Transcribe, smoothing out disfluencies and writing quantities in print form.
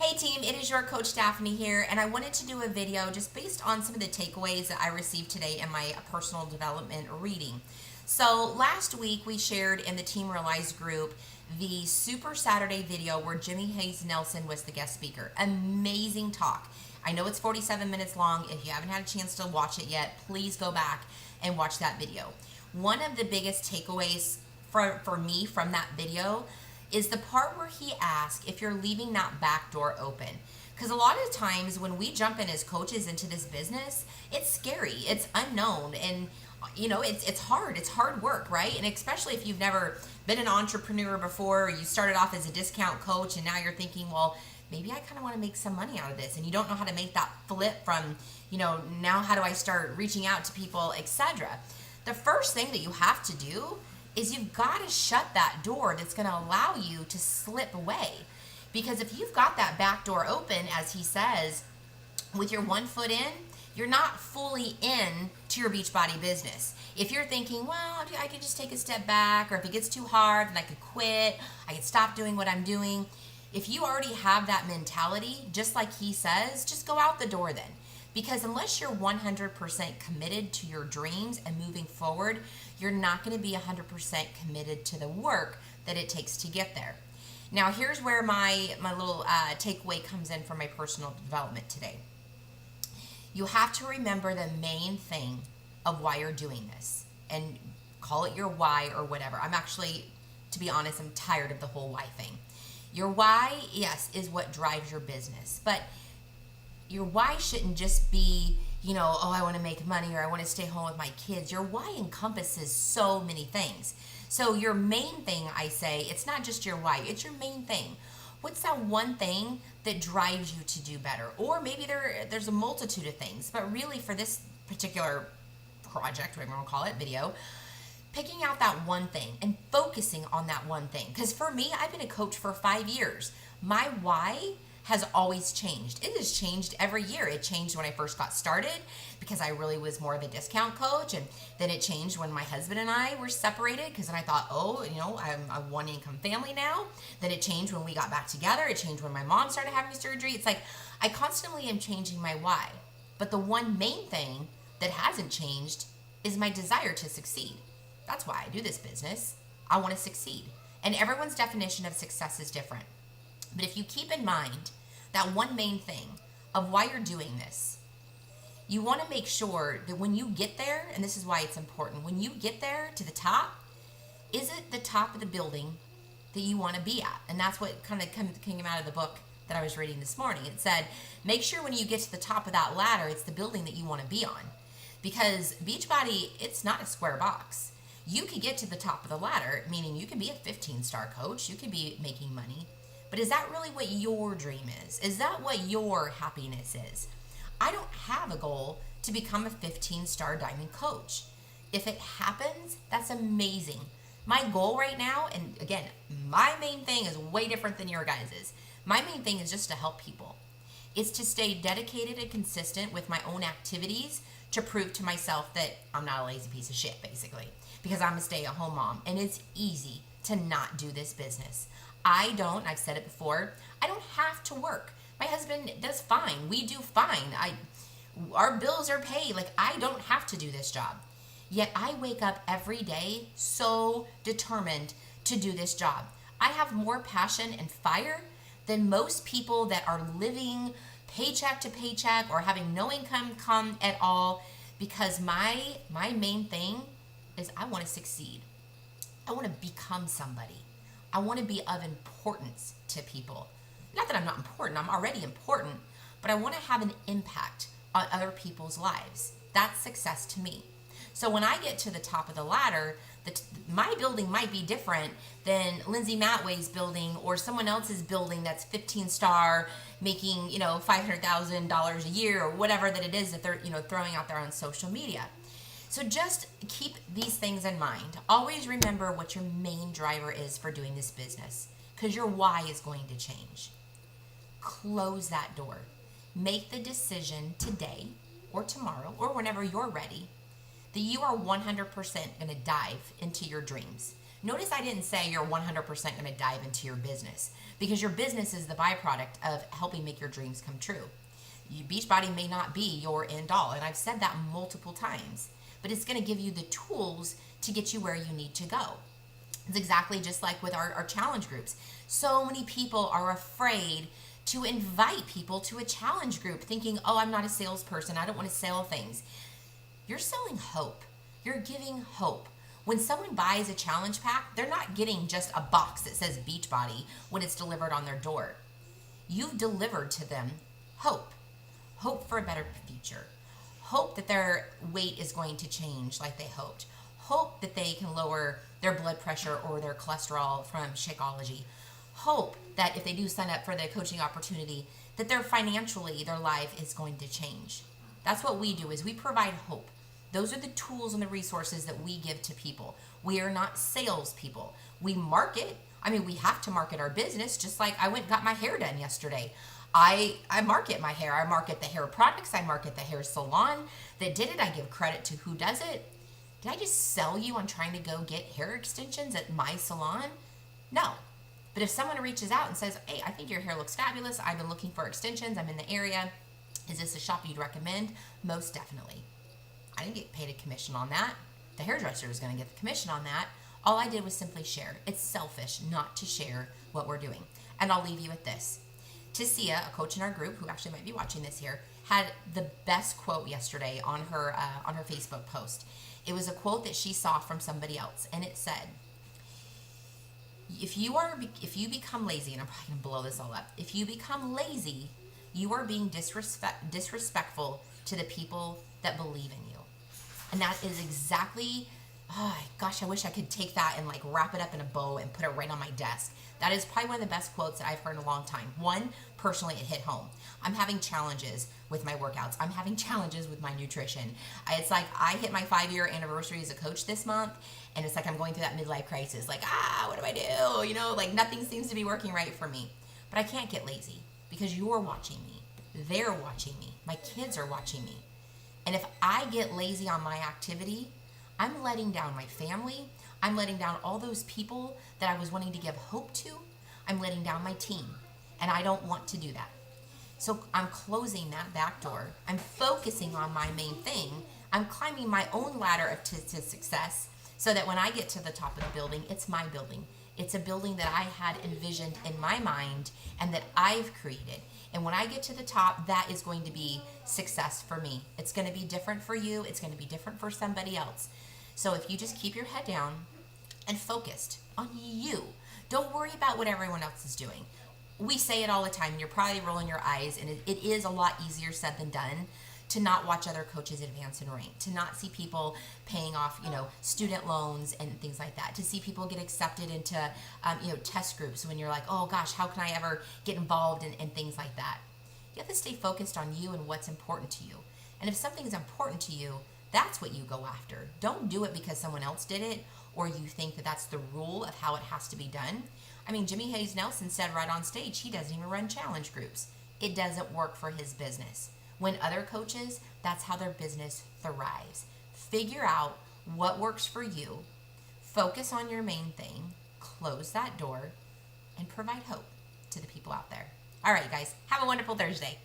Hey team, it is your coach Daphne here, and I wanted to do a video just based on some of the takeaways that I received today in my personal development reading. So last week we shared in the Team Realize group the Super Saturday video where Jimmy Hayes Nelson was the guest speaker. Amazing talk. I know it's 47 minutes long. If you haven't had a chance to watch it yet, please go back and watch that video. One of the biggest takeaways for me from that video is the part where he asked if you're leaving that back door open. Because a lot of times when we jump in as coaches into this business, it's scary, it's unknown, and it's hard. It's hard work, right? And especially if you've never been an entrepreneur before, or you started off as a discount coach and now you're thinking, well, maybe I kind of want to make some money out of this, and you don't know how to make that flip from, now how do I start reaching out to people, etc. The first thing that you have to do is you've got to shut that door that's going to allow you to slip away. Because if you've got that back door open, as he says, with your 1 foot in, you're not fully in to your Beachbody business. If you're thinking, well, I could just take a step back, or if it gets too hard, then I could quit, I could stop doing what I'm doing. If you already have that mentality, just like he says, just go out the door then. Because unless you're 100% committed to your dreams and moving forward, you're not going to be 100% committed to the work that it takes to get there. Now, here's where my little takeaway comes in for my personal development today. You have to remember the main thing of why you're doing this, and call it your why or whatever. I'm actually, to be honest, I'm tired of the whole why thing. Your why, yes, is what drives your business, but your why shouldn't just be, oh, I want to make money, or I want to stay home with my kids. Your why encompasses so many things. So your main thing, I say, it's not just your why, it's your main thing. What's that one thing that drives you to do better? Or maybe there's a multitude of things, but really for this particular project, whatever you want to call it, video, picking out that one thing and focusing on that one thing. Because for me, I've been a coach for 5 years. My why has always changed. It has changed every year. It changed when I first got started because I really was more of a discount coach, and then it changed when my husband and I were separated because then I thought, I'm a one income family now. Then it changed when we got back together. It changed when my mom started having surgery. It's like I constantly am changing my why. But the one main thing that hasn't changed is my desire to succeed. That's why I do this business. I want to succeed. And everyone's definition of success is different. But if you keep in mind that one main thing of why you're doing this, you want to make sure that when you get there, and this is why it's important, when you get there to the top, is it the top of the building that you want to be at? And that's what kind of came out of the book that I was reading this morning. It said, make sure when you get to the top of that ladder, it's the building that you want to be on. Because Beachbody, it's not a square box. You could get to the top of the ladder, meaning you can be a 15-star coach, you can be making money. But is that really what your dream is? Is that what your happiness is? I don't have a goal to become a 15-star diamond coach. If it happens, that's amazing. My goal right now, and again, my main thing is way different than your guys's. My main thing is just to help people. It's to stay dedicated and consistent with my own activities to prove to myself that I'm not a lazy piece of shit, basically. Because I'm a stay-at-home mom, and it's easy to not do this business. I've said it before, I don't have to work. My husband does fine. We do fine. Our bills are paid. Like, I don't have to do this job. Yet I wake up every day so determined to do this job. I have more passion and fire than most people that are living paycheck to paycheck or having no income come at all, because my main thing is I want to succeed. I want to become somebody. I want to be of importance to people. Not that I'm not important, I'm already important, but I want to have an impact on other people's lives. That's success to me. So when I get to the top of the ladder, my building might be different than Lindsay Matway's building or someone else's building that's 15-star, making $500,000 a year or whatever that it is that they're throwing out there on social media. So just keep these things in mind. Always remember what your main driver is for doing this business, because your why is going to change. Close that door. Make the decision today or tomorrow or whenever you're ready that you are 100% going to dive into your dreams. Notice I didn't say you're 100% going to dive into your business, because your business is the byproduct of helping make your dreams come true. Beachbody may not be your end all, and I've said that multiple times, but it's going to give you the tools to get you where you need to go. It's exactly just like with our challenge groups. So many people are afraid to invite people to a challenge group, thinking, oh, I'm not a salesperson, I don't want to sell things. You're selling hope. You're giving hope. When someone buys a challenge pack, they're not getting just a box that says Beachbody when it's delivered on their door. You've delivered to them hope. Hope for a better future. Hope that their weight is going to change like they hoped. Hope that they can lower their blood pressure or their cholesterol from Shakeology. Hope that if they do sign up for the coaching opportunity, that their life is going to change. That's what we do, is we provide hope. Those are the tools and the resources that we give to people. We are not salespeople. We market. I mean, we have to market our business, just like I went and got my hair done yesterday. I market my hair. I market the hair products. I market the hair salon that did it. I give credit to who does it. Did I just sell you on trying to go get hair extensions at my salon? No. But if someone reaches out and says, hey, I think your hair looks fabulous. I've been looking for extensions. I'm in the area. Is this a shop you'd recommend? Most definitely. I didn't get paid a commission on that. The hairdresser is going to get the commission on that. All I did was simply share. It's selfish not to share what we're doing. And I'll leave you with this. Tasia, a coach in our group, who actually might be watching this here, had the best quote yesterday on her Facebook post. It was a quote that she saw from somebody else, and it said, if you become lazy, and I'm probably going to blow this all up, if you become lazy, you are being disrespectful to the people that believe in you. And that is exactly, oh gosh, I wish I could take that and like wrap it up in a bow and put it right on my desk. That is probably one of the best quotes that I've heard in a long time. One, personally, it hit home. I'm having challenges with my workouts. I'm having challenges with my nutrition. It's like I hit my 5-year anniversary as a coach this month, and it's like I'm going through that midlife crisis. Like, what do I do? You know, like nothing seems to be working right for me. But I can't get lazy, because you're watching me. They're watching me. My kids are watching me. And if I get lazy on my activity, I'm letting down my family. I'm letting down all those people that I was wanting to give hope to. I'm letting down my team. And I don't want to do that. So I'm closing that back door. I'm focusing on my main thing. I'm climbing my own ladder to success, so that when I get to the top of the building, it's my building. It's a building that I had envisioned in my mind and that I've created. And when I get to the top, that is going to be success for me. It's going to be different for you. It's going to be different for somebody else. So if you just keep your head down and focused on you, don't worry about what everyone else is doing. We say it all the time, and you're probably rolling your eyes, and it is a lot easier said than done to not watch other coaches advance in rank, to not see people paying off, student loans and things like that, to see people get accepted into, test groups when you're like, oh gosh, how can I ever get involved in things like that? You have to stay focused on you and what's important to you. And if something is important to you, that's what you go after. Don't do it because someone else did it, or you think that that's the rule of how it has to be done. I mean, Jimmy Hayes Nelson said right on stage, he doesn't even run challenge groups. It doesn't work for his business. When other coaches, that's how their business thrives. Figure out what works for you, focus on your main thing, close that door, and provide hope to the people out there. All right, guys, have a wonderful Thursday.